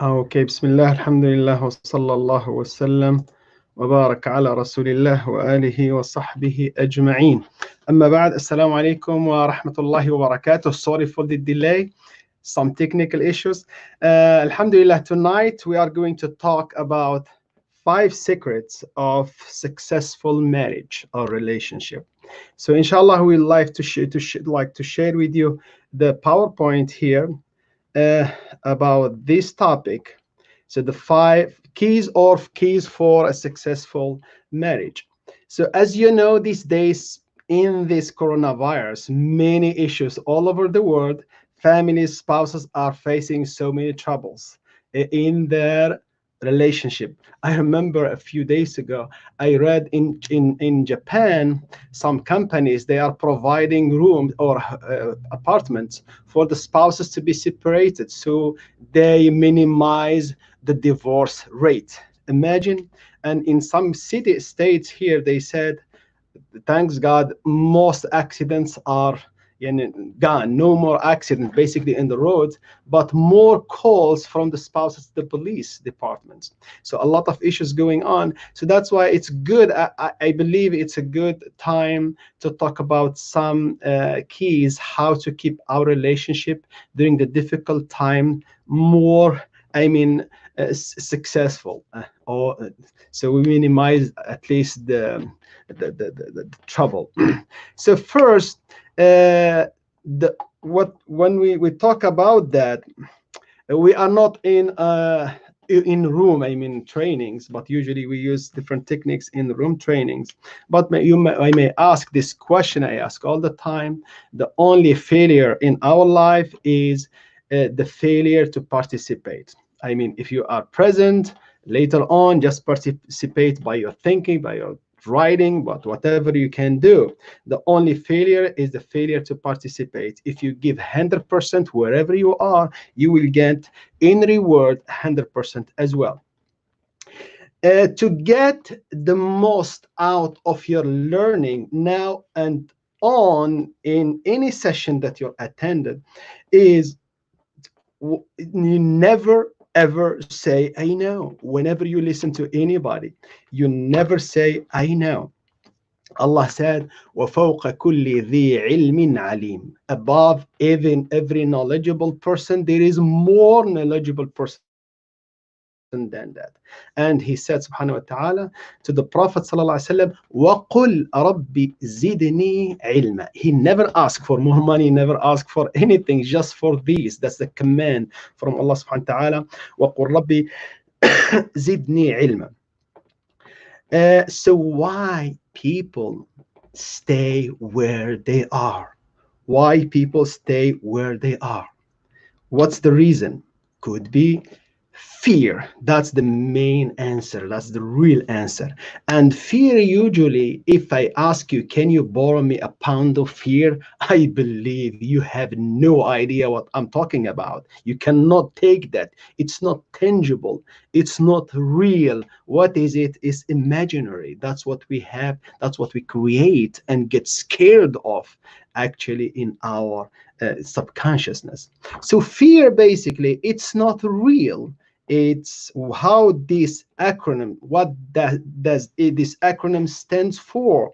Okay, Bismillah, Alhamdulillah, wa sallallahu wa sallam, wa barak ala Rasulillah wa alihi wa sahbihi ajma'een. Amma ba'd, Assalamu alaikum wa rahmatullahi wa barakatuh. Sorry for the delay, some technical issues. Alhamdulillah, tonight we are going to talk about 5 secrets of successful marriage or relationship. So inshallah, we would like to share with you the PowerPoint here about this topic. So the 5 keys for a successful marriage. So as you know, these days in this coronavirus, many issues all over the world, families, spouses are facing so many troubles in their relationship. I remember a few days ago, I read in Japan, some companies, they are providing rooms or apartments for the spouses to be separated, so they minimize the divorce rate. Imagine. And in some states here, they said, thanks God, most accidents are gone. No more accidents basically in the roads, but more calls from the spouses to the police departments. So a lot of issues going on. So that's why it's good. I believe it's a good time to talk about some keys, how to keep our relationship during the difficult time more, successful, so we minimize at least the trouble. So first, when we talk about that, we are not in room trainings, but usually we use different techniques in room trainings. But I may ask this question, I ask all the time: the only failure in our life is the failure to participate. If you are present, later on just participate by your thinking, by your writing, but whatever you can do. The only failure is the failure to participate. If you give 100% wherever you are, you will get in reward 100% as well. To get the most out of your learning now and on in any session that you're attended is you never ever say I know. Whenever you listen to anybody, you never say I know. Allah said, وَفَوْقَ كُلِّ ذِي عِلْمٍ عَلِيمٍ. Above even every knowledgeable person, there is more knowledgeable person than that. And he said, subhanahu wa ta'ala, to the Prophet sallallahu alaihi wasallam, وَقُلْ رَبِّ زِدْنِي عِلْمًا. He never asked for more money, never asked for anything, just for these. That's the command from Allah subhanahu wa ta'ala. وَقُلْ رَبِّ زِدْنِي عِلْمًا. So why people stay where they are? Why people stay where they are? What's the reason? Could be fear. That's the main answer. That's the real answer. And fear, usually, if I ask you, can you borrow me a pound of fear? I believe you have no idea what I'm talking about. You cannot take that. It's not tangible. It's not real. What is it? It's imaginary. That's what we have. That's what we create and get scared of, actually, in our subconsciousness. So fear, basically, it's not real. It's how this acronym, what does this acronym stands for.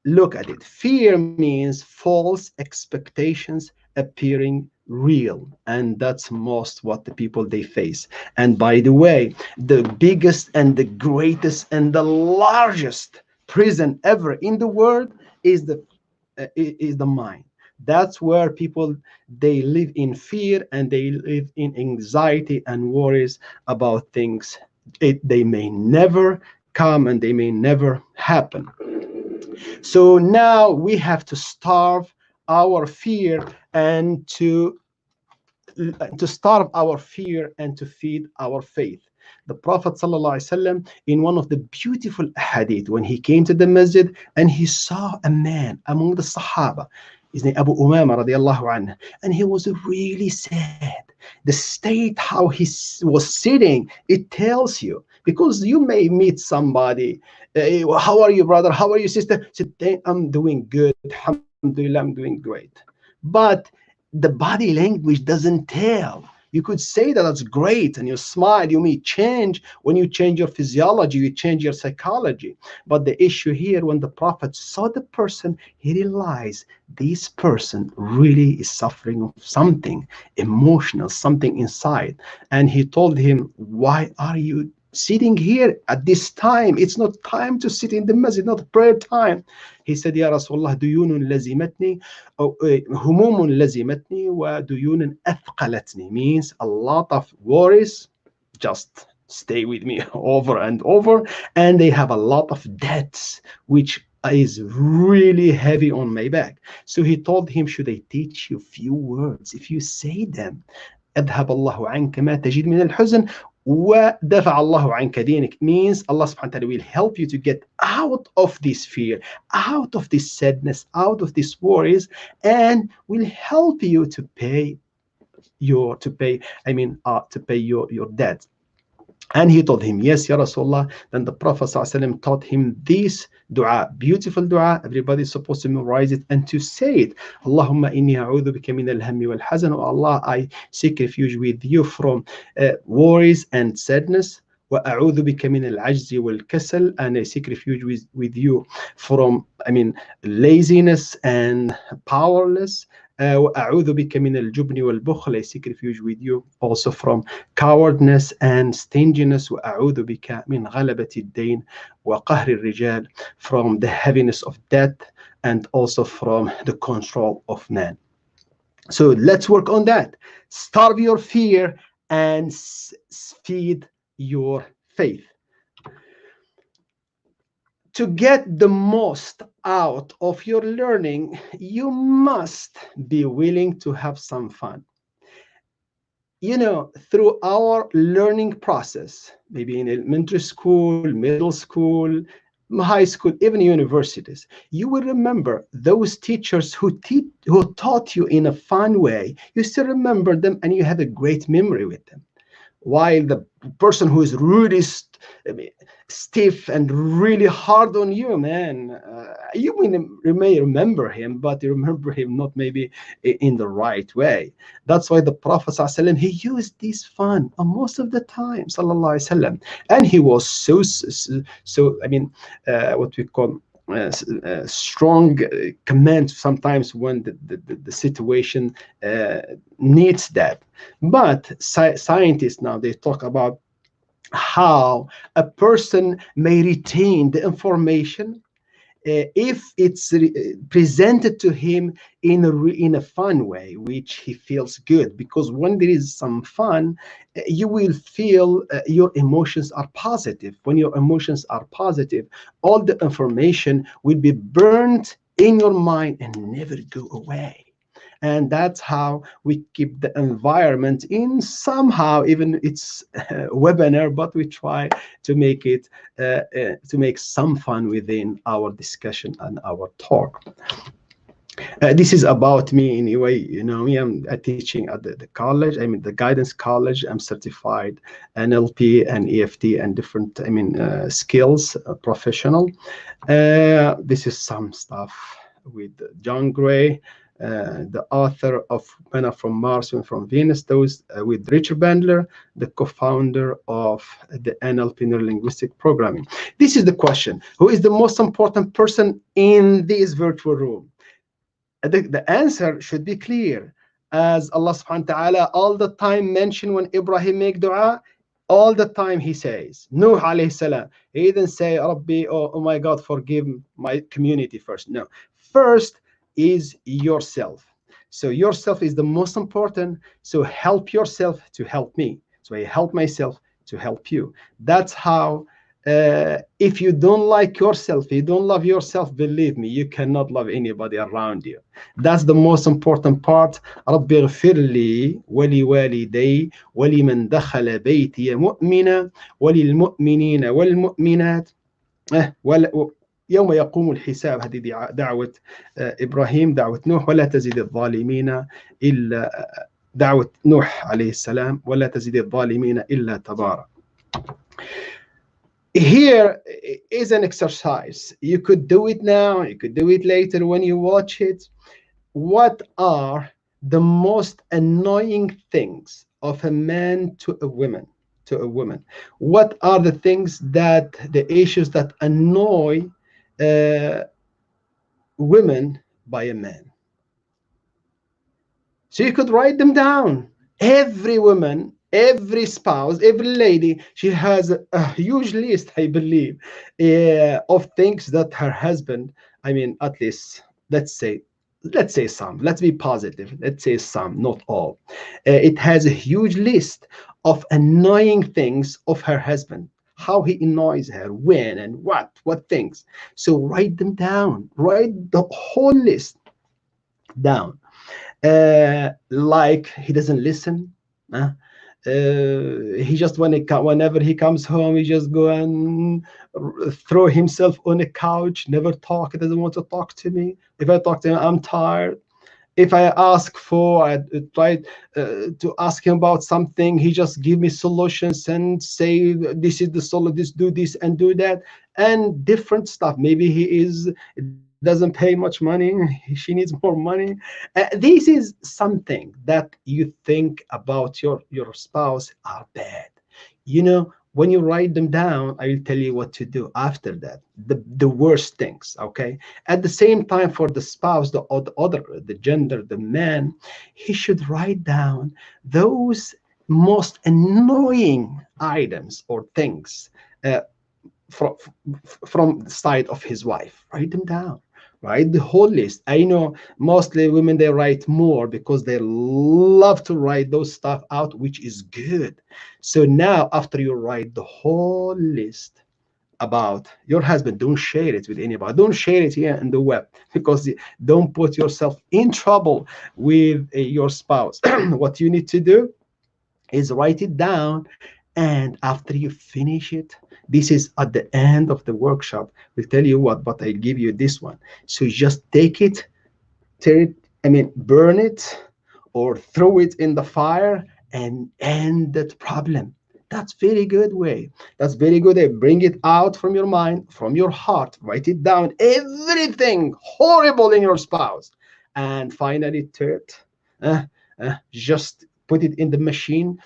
Look at it. Fear means false expectations appearing real, and that's most what the people they face. And by the way, the biggest and the greatest and the largest prison ever in the world is the mind. That's where people, they live in fear and they live in anxiety and worries about things. They may never come and they may never happen. So now we have to starve our fear and to starve our fear and to feed our faith. The Prophet ﷺ, in one of the beautiful hadith, when he came to the masjid and he saw a man among the Sahaba, his name Abu Umama radiallahu anhu, and he was really sad. The state how he was sitting, it tells you, because you may meet somebody, how are you, brother? How are you, sister? Say, I'm doing good, alhamdulillah, I'm doing great. But the body language doesn't tell. You could say that that's great, and you smile. You may change. When you change your physiology, you change your psychology. But the issue here, when the Prophet saw the person, he realized this person really is suffering of something emotional, something inside. And he told him, why are you sitting here at this time? It's not time to sit in the masjid, not prayer time. He said, Ya Rasulullah, ديون لزمتني أو هموم لزمتني وديون أثقلتني, means a lot of worries just stay with me over and over, and they have a lot of debts which is really heavy on my back. So he told him, should I teach you few words? If you say them, أذهب الله عنك ما تجد من الحزن ودفع الله عنك دينك, means Allah subhanahu wa ta'ala will help you to get out of this fear, out of this sadness, out of these worries, and will help you to pay to pay your debt. And he told him, yes, Ya Rasulullah. Then the Prophet ﷺ taught him this dua, beautiful dua. Everybody is supposed to memorize it and to say it. Allahumma inni a'udhu bika min al-hammi wal-hazan. Oh Allah, I seek refuge with you from worries and sadness. وأعوذ بك من العجز والكسل, and I seek refuge with you from laziness and powerless. وأعوذ بك من الجبن والبخل, I seek refuge with you also from cowardness and stinginess. وأعوذ بك من غلبة الدين وقهر الرجال, from the heaviness of death and also from the control of man. So let's work on that. Starve your fear and feed your faith. To get the most out of your learning, you must be willing to have some fun. Through our learning process, maybe in elementary school, middle school, high school, even universities, you will remember those teachers who taught you in a fun way. You still remember them and you have a great memory with them. While the person who is really stiff and really hard on you, man, you may remember him, but you remember him not maybe in the right way. That's why the Prophet ﷺ, he used this fun most of the time, sallallahu alaihi wasallam, and he was so what we call strong command sometimes when the situation needs that. But scientists now, they talk about how a person may retain the information if it's presented to him in a fun way, which he feels good. Because when there is some fun, you will feel your emotions are positive. When your emotions are positive, all the information will be burned in your mind and never go away. And that's how we keep the environment in somehow, even it's a webinar, but we try to make it to make some fun within our discussion and our talk. This is about me anyway. Me, I'm teaching at the college. The guidance college. I'm certified NLP and EFT and different skills professional. This is some stuff with John Gray, the author of Men from Mars and from Venus, those with Richard Bandler, the co-founder of the NLP Neurolinguistic Programming. This is the question: who is the most important person in this virtual room? The answer should be clear, as Allah subhanahu wa ta'ala all the time mention when Ibrahim make dua. All the time he says, Nuh alayhi salam, he didn't say, Rabbi, oh my God, forgive my community first. No, first is yourself. So yourself is the most important. So help yourself to help me. So I help myself to help you. That's how, if you don't like yourself, you don't love yourself, believe me, you cannot love anybody around you. That's the most important part. رب اغفر لي ولوالدي ولمن دخل بيتي مؤمنا وللمؤمنين والمؤمنات يوم يقوم الحساب. هذه دعوة إبراهيم، دعوة نوح. ولا تزيد الظالمين إلا دعوة نوح عليه السلام، ولا تزيد الظالمين إلا تبارا. Here is an exercise. You could do it now, you could do it later when you watch it. What are the most annoying things of a man to a woman. What are the things that the issues that annoy uh, women by a man? So you could write them down. Every woman, every spouse, every lady, she has a huge list, I believe, of things that her husband, I mean, at least, let's say, let's say some, let's be positive, let's say some, not all. It has a huge list of annoying things of her husband, how he annoys her, when and what things. So write them down, write the whole list down. Like he doesn't listen. uh, he just whenever he comes home, he just go and throw himself on a couch, never talk. He doesn't want to talk to me. If I talk to him, I'm tired. If I ask for, I try to ask him about something, he just give me solutions and say this is the solution, this, do this and do that, and different stuff. Maybe doesn't pay much money, she needs more money. This is something that you think about your spouse are bad. When you write them down, I will tell you what to do after that. The worst things, okay? At the same time, for the spouse, the gender, the man, he should write down those most annoying items or things uh, from from the side of his wife. Write them down. Write the whole list. I know mostly women, they write more because they love to write those stuff out, which is good. So now, after you write the whole list about your husband, don't share it with anybody. Don't share it here in the web, because don't put yourself in trouble with your spouse. What you need to do is write it down, and after you finish it, this is at the end of the workshop, we'll tell you what, but I give you this one. So just take it, tear it, I mean, burn it, or throw it in the fire and end that problem. That's very good way. That's very good way. Bring it out from your mind, from your heart. Write it down. Everything horrible in your spouse, and finally, third, just put it in the machine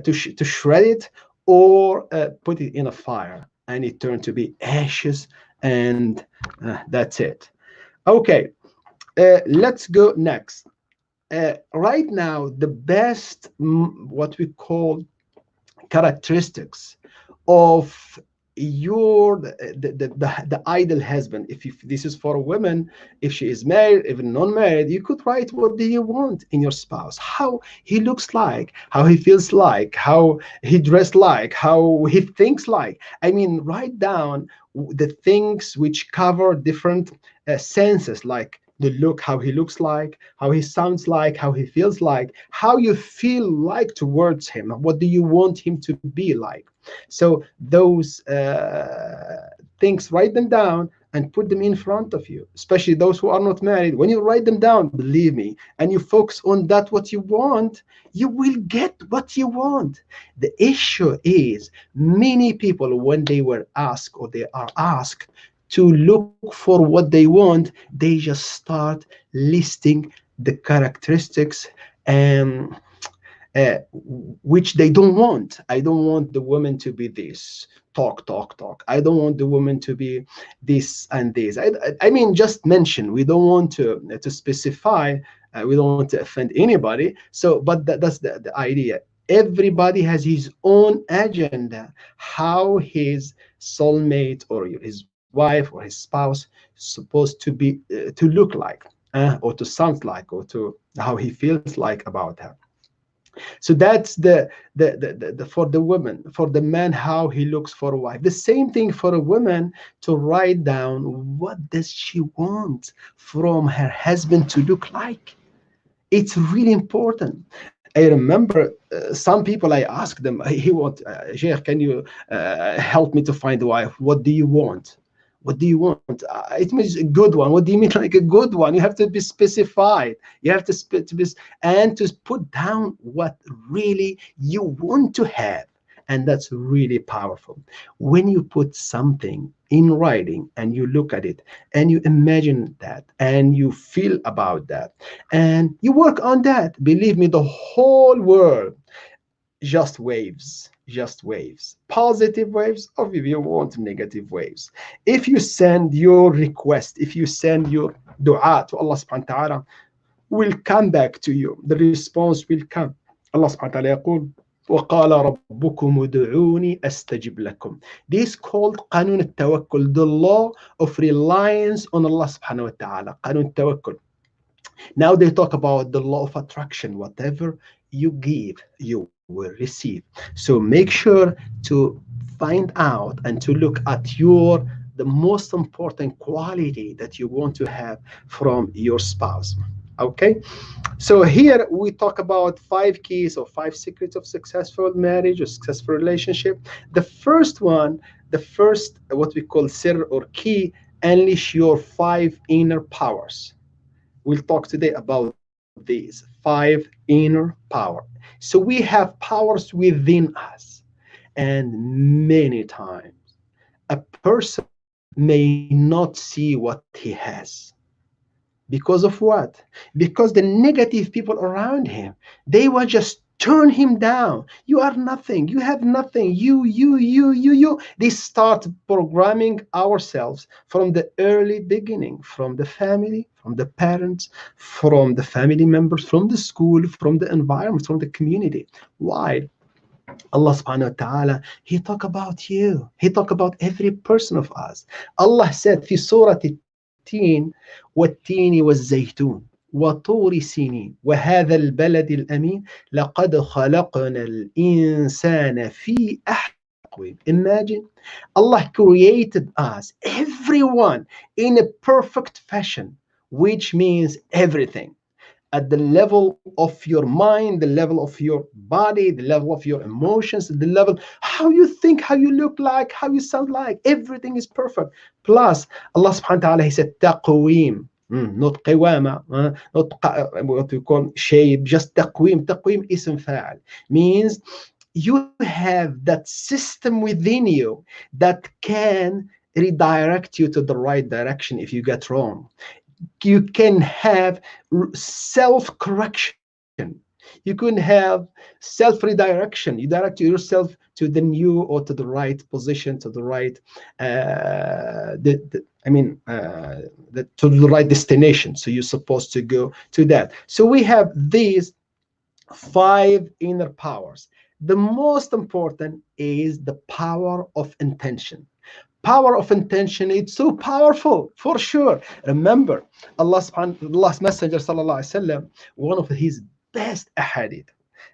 to shred it, or put it in a fire, and it turned to be ashes, and that's it. Okay, let's go next. Right now, the best, what we call, characteristics of the ideal husband. If this is for a woman, if she is married, even non-married, you could write, what do you want in your spouse, how he looks like, how he feels like, how he dressed like, how he thinks like. I mean, write down the things which cover different senses, like the look, how he looks like, how he sounds like, how he feels like, how you feel like towards him, what do you want him to be like. So those things, write them down and put them in front of you, especially those who are not married. When you write them down, believe me, and you focus on that, what you want, you will get what you want. The issue is, many people, when they were asked, or they are asked to look for what they want, they just start listing the characteristics um, which they don't want. I don't want the woman to be this, talk, talk, talk. I don't want the woman to be this and this. I mean, just mention. We don't want to specify. We don't want to offend anybody. So, but that's the idea. Everybody has his own agenda, how his soulmate or his wife or his spouse supposed to be, to look like, or to sound like, or to how he feels like about her. So that's the for the woman. For the man, how he looks for a wife. The same thing for a woman, to write down, what does she want from her husband to look like. It's really important. I remember some people, I asked them, he want, Sheikh, can you help me to find a wife? What do you want? What do you want? It means a good one. What do you mean, like a good one? You have to be specified. You have to be, and to put down what really you want to have. And that's really powerful. When you put something in writing and you look at it and you imagine that and you feel about that and you work on that, believe me, the whole world just waves, just waves, positive waves, or if you want negative waves. If you send your request, if you send your dua to Allah subhanahu wa ta'ala, will come back to you, the response will come. Allah subhanahu wa ta'ala يقول وقال ربكم ادعوني أستجب لكم. This called قانون التوكل, the law of reliance on Allah subhanahu wa ta'ala, قانون التوكل. Now they talk about the law of attraction. Whatever you give, you will receive. So make sure to find out and to look at the most important quality that you want to have from your spouse. Okay, so here we talk about 5 keys or 5 secrets of successful marriage or successful relationship. The first one, the first what we call sir or key, unleash your 5 inner powers. We'll talk today about these 5 inner power. So we have powers within us, and many times a person may not see what he has. Because of what? Because the negative people around him, they will just turn him down. You are nothing. You have nothing. You. They start programming ourselves from the early beginning, from the family, from the parents, from the family members, from the school, from the environment, from the community. Why? Allah subhanahu wa ta'ala, He talk about you. He talk about every person of us. Allah said في سورة التين والتين والزيتون وطور سينين وهذا البلد الأمين لقد خلقنا الإنسان في أحسن تقويم. Imagine Allah created us, everyone, in a perfect fashion, which means everything at the level of your mind, the level of your body, the level of your emotions, the level how you think, how you look like, how you sound like, everything is perfect. Plus, Allah subhanahu wa ta'ala, He said, taqweem. Not qawama, what we call shape, just taqweem. Taqweem ism fa'al, means you have that system within you that can redirect you to the right direction if you get wrong. You can have self-correction. You can have self-redirection. You direct yourself to the new or to the right position, to the right, to the right destination. So you're supposed to go to that. So we have these 5 inner powers. The most important is the power of intention. Power of intention, it's so powerful for sure. Remember, Allah's Messenger sallallahu alaihi wasallam, one of his best hadith,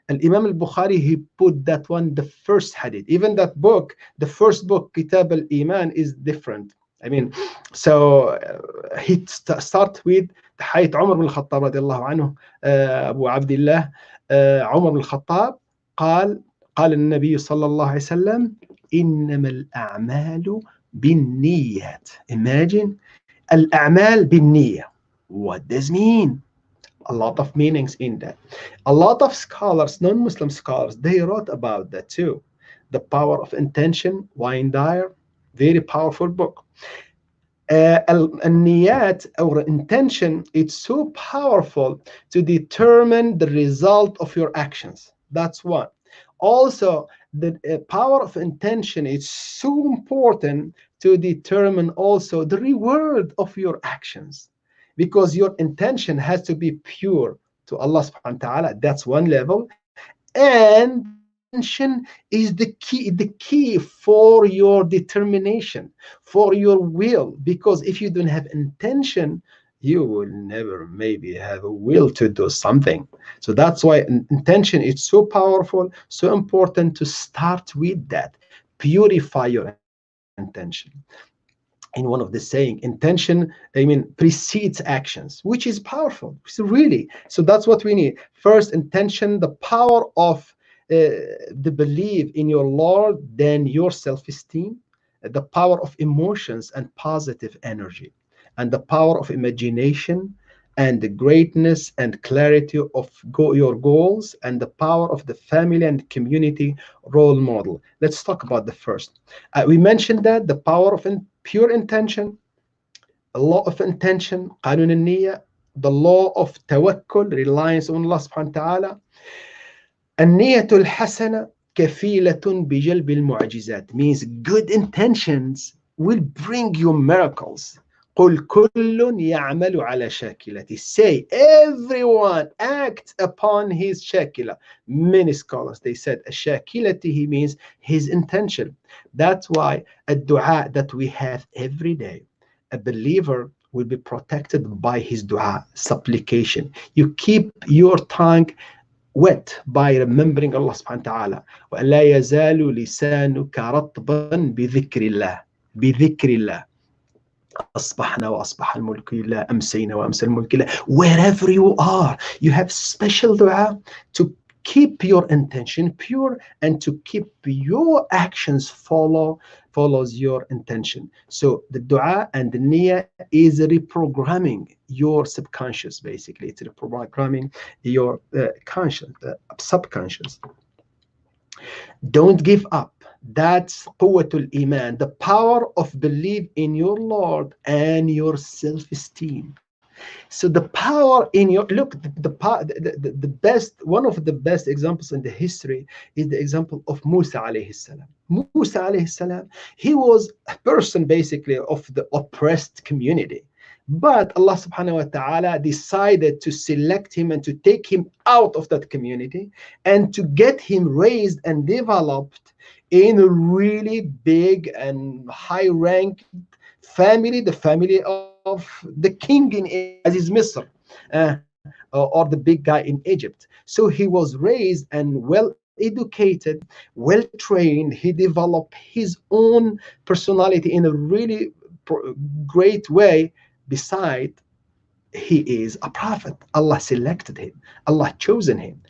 and Imam al-Bukhari, he put that one the first hadith. Even that book, the first book, Kitab al-Iman, is different. I mean, so he start with the Hayat Umar bin al-Khattab radiallahu anhu, Abu Abdullah, Umar bin al-Khattab, قال النبي صلى الله عليه وسلم إنما الأعمال بالنيات. Imagine الأعمال بالنية. What does mean? A lot of meanings in that. A lot of scholars, non-Muslim scholars, they wrote about that too. The Power of Intention, Wayne Dyer, very powerful book. النيات or intention, it's so powerful to determine the result of your actions. That's one. Also, the power of intention is so important to determine also the reward of your actions, because your intention has to be pure to Allah subhanahu wa ta'ala. That's one level. And the intention is the key for your determination, for your will, because if you don't have intention, you will never maybe have a will to do something. So that's why intention is so powerful, so important to start with that. Purify your intention. In one of the saying, intention, precedes actions, which is powerful. So really, so that's what we need. First, intention, the power of the belief in your Lord, then your self-esteem, the power of emotions and positive energy, and the power of imagination and the greatness and clarity of your goals, and the power of the family and community role model. Let's talk about the first. We mentioned that the power of pure intention, a law of intention, قانون النية, the law of tawakkul, reliance on Allah subhanahu wa ta'ala. النية الحسنة كفيلة بجلب المعجزات, means good intentions will bring you miracles. قل كل يعمل على شاكلته, say everyone acts upon his shakila. Many scholars, they said shakilati means his intention. That's why a dua that we have every day, a believer will be protected by his dua, supplication. You keep your tongue wet by remembering Allah subhanahu wa ta'ala. وَلَا يَزَالُ لِسَانُكَ رَطْبًا بِذِكْرِ اللَّهِ بِذِكْرِ اللَّهِ أصبحنا وأصبح الملك لله أمسينا وأمسى الملك لله. Wherever you are, you have special dua to keep your intention pure and to keep your actions follows your intention. So the dua and the niyyah is reprogramming your subconscious. Basically, it's reprogramming your subconscious. Don't give up. That's quwwatul iman, the power of belief in your Lord and your self-esteem. So the power in your look, the best, one of the best examples in the history is the example of Musa alayhi salam. Musa alayhi salam, he was a person basically of the oppressed community. But Allah subhanahu wa ta'ala decided to select him and to take him out of that community and to get him raised and developed in a really big and high ranked family, the family of the king in Aziz Misr, or the big guy in Egypt. So he was raised and well educated, well trained. He developed his own personality in a really great way. Beside, he is a prophet. Allah selected him, Allah chosen him.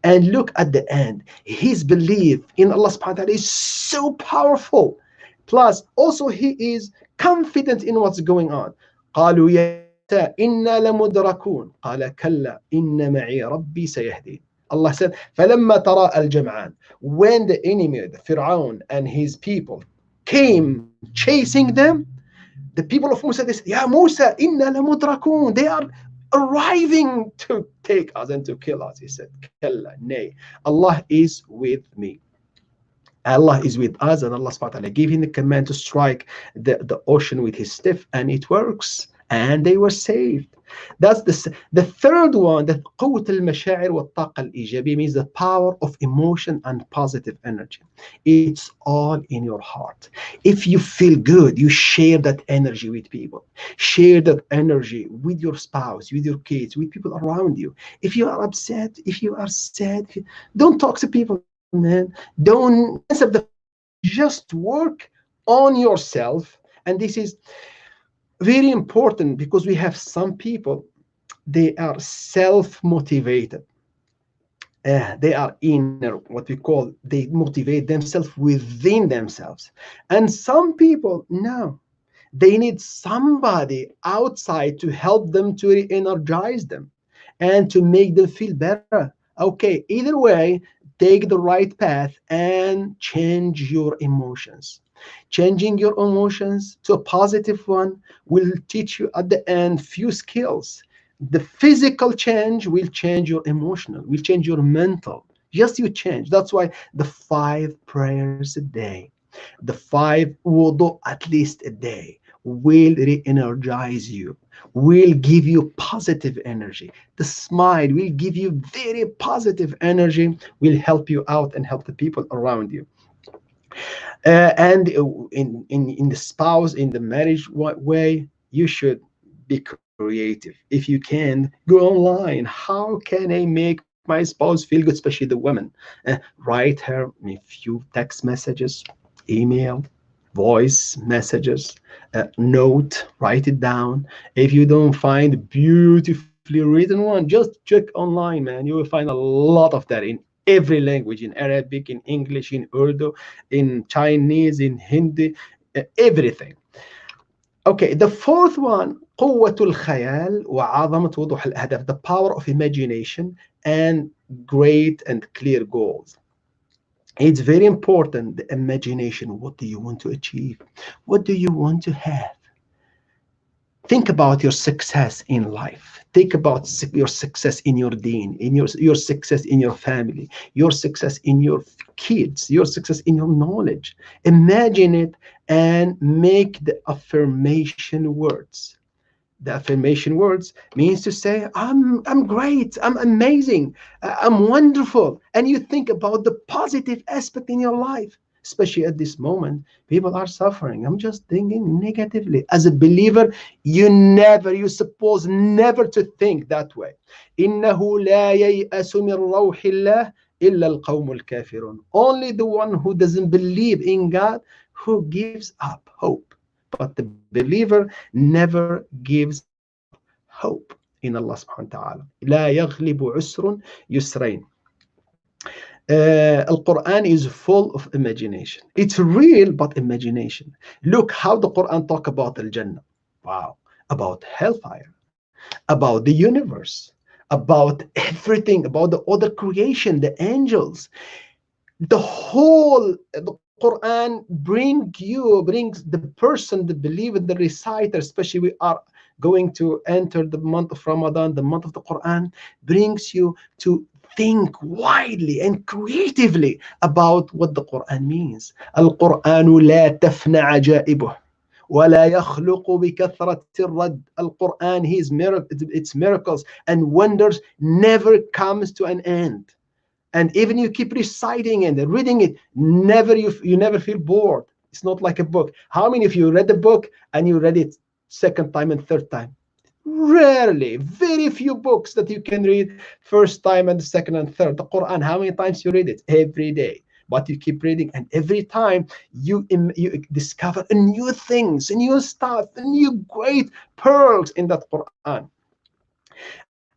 And look at the end, his belief in Allah subhanahu wa ta'ala is so powerful. Plus, also he is confident in what's going on. قالوا يا موسى إنا لمدركون قال كلا إن معي ربي سيهدين. Allah said, فلما ترى الجمعان, when the enemy, the Fir'aun and his people came chasing them, the people of Musa, they said, Ya Musa, inna lamudrakun. They are arriving to take us and to kill us. He said, Kalla, nay, Allah is with me. Allah is with us, and Allah subhanahu wa ta'ala gave him the command to strike the ocean with his staff, and it works. And they were saved. That's the third one, that قوة المشاعر والطاقة الإيجابية, means the power of emotion and positive energy. It's all in your heart. If you feel good, you share that energy with people. Share that energy with your spouse, with your kids, with people around you. If you are upset, if you are sad, don't talk to people, man. Don't answer the phone. Just work on yourself. And this is very important because we have some people, they are self-motivated. They are inner, what we call, they motivate themselves within themselves. And some people, no, they need somebody outside to help them, to re-energize them and to make them feel better. Okay, either way, take the right path and change your emotions. Changing your emotions to a positive one will teach you at the end few skills. The physical change will change your emotional, will change your mental. Just you change. That's why the 5 prayers a day, the 5 wudu at least a day will re-energize you, will give you positive energy. The smile will give you very positive energy, will help you out and help the people around you. And in the spouse, in the marriage way, you should be creative. If you can, go online. How can I make my spouse feel good, especially the women? Write her a few text messages, email, voice messages, note, write it down. If you don't find beautifully written one, just check online, man. You will find a lot of that in every language, in Arabic, in English, in Urdu, in Chinese, in Hindi, everything. Okay, the fourth one, قوة الخيال وعظمة وضوح الأهداف, the power of imagination and great and clear goals. It's very important, the imagination. What do you want to achieve? What do you want to have? Think about your success in life. Think about your success in your deen, in your success in your family, your success in your kids, your success in your knowledge. Imagine it and make the affirmation words. The affirmation words means to say, I'm great, I'm amazing, I'm wonderful. And you think about the positive aspect in your life, especially at this moment. People are suffering. I'm just thinking negatively. As a believer, you're supposed never to think that way. إنه لا ييأس من روح الله إلا القوم الكافرون. Only the one who doesn't believe in God who gives up hope. But the believer never gives up hope in Allah subhanahu wa ta'ala. لا يغلب عسر يسرين. Al-Quran is full of imagination. It's real, but imagination. Look how the Quran talk about Al-Jannah. Wow. About hellfire, about the universe, about everything, about the other creation, the angels. The Quran brings the person, the believer, the reciter, especially we are going to enter the month of Ramadan, the month of the Quran, brings you to think widely and creatively about what the Quran means. Al-Quranu la tafna ajaibuh ولا يخلق بكثرة الرد. Al-Quran, its miracles and wonders never comes to an end. And even you keep reciting and reading it, you never feel bored. It's not like a book. How many of you read the book and you read it second time and third time? Rarely. Very few books that you can read first time and second and third. The Quran, how many times you read it? Every day. But you keep reading, and every time you discover new things, new stuff, new great pearls in that Quran.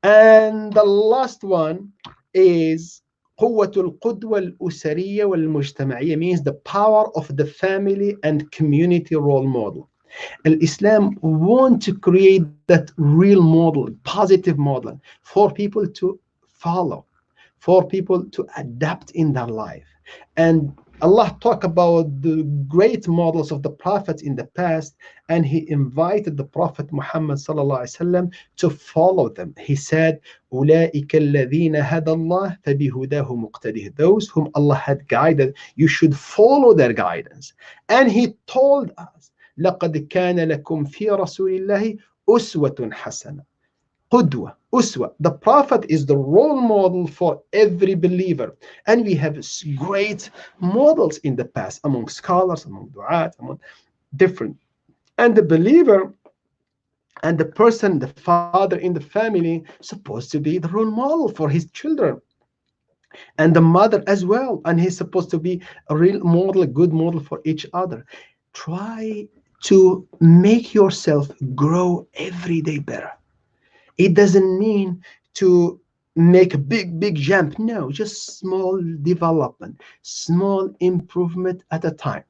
And the last one is قوة القدوة الأسرية والمجتمعية, means the power of the family and community role model. Islam want to create that real model, positive model for people to follow, for people to adapt in their life. And Allah talked about the great models of the prophets in the past, and He invited the Prophet Muhammad ﷺ to follow them. He said, أولئك الذين هدى الله فبهداه مقتده. Those whom Allah had guided, you should follow their guidance. And He told us, لقد كان لكم في رسول الله أسوة حسنة. Qudwa, Uswa. The Prophet is the role model for every believer. And we have great models in the past among scholars, among du'at, among different. And the believer and the person, the father in the family, supposed to be the role model for his children. And the mother as well. And he's supposed to be a real model, a good model for each other. Try to make yourself grow every day better. It doesn't mean to make a big jump. No, just small development, small improvement at a time.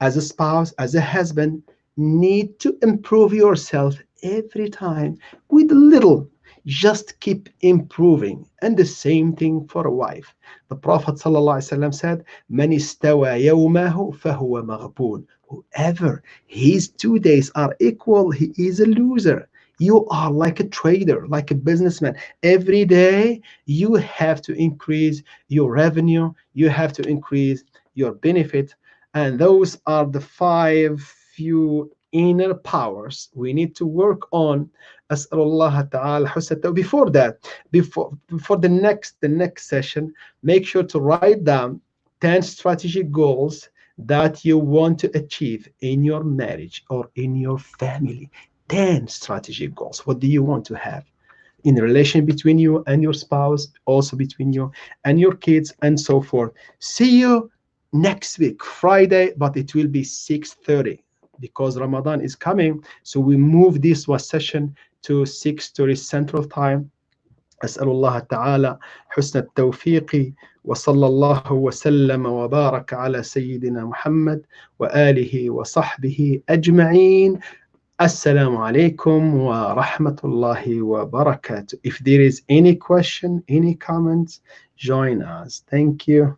As a spouse, as a husband, need to improve yourself every time with little. Just keep improving. And the same thing for a wife. The Prophet ﷺ said, "Man istawa yawmahu fahuwa maghbun." Whoever his 2 days are equal, he is a loser. You are like a trader, like a businessman. Every day you have to increase your revenue, you have to increase your benefit. And those are the 5 few inner powers we need to work on. As'alullah ta'ala husna. Before that, before the next session, make sure to write down 10 strategic goals that you want to achieve in your marriage or in your family. 10 strategic goals. What do you want to have in the relation between you and your spouse, also between you and your kids, and so forth. See you next week, Friday, but it will be 6:30 because Ramadan is coming. So we move this session to 6:30 Central Time. أسأل الله تعالى حسن التوفيق وصلى الله وسلم وبارك على سيدنا محمد وآله وصحبه أجمعين. Assalamu alaikum wa rahmatullahi wa barakatuh. If there is any question, any comments, join us. Thank you.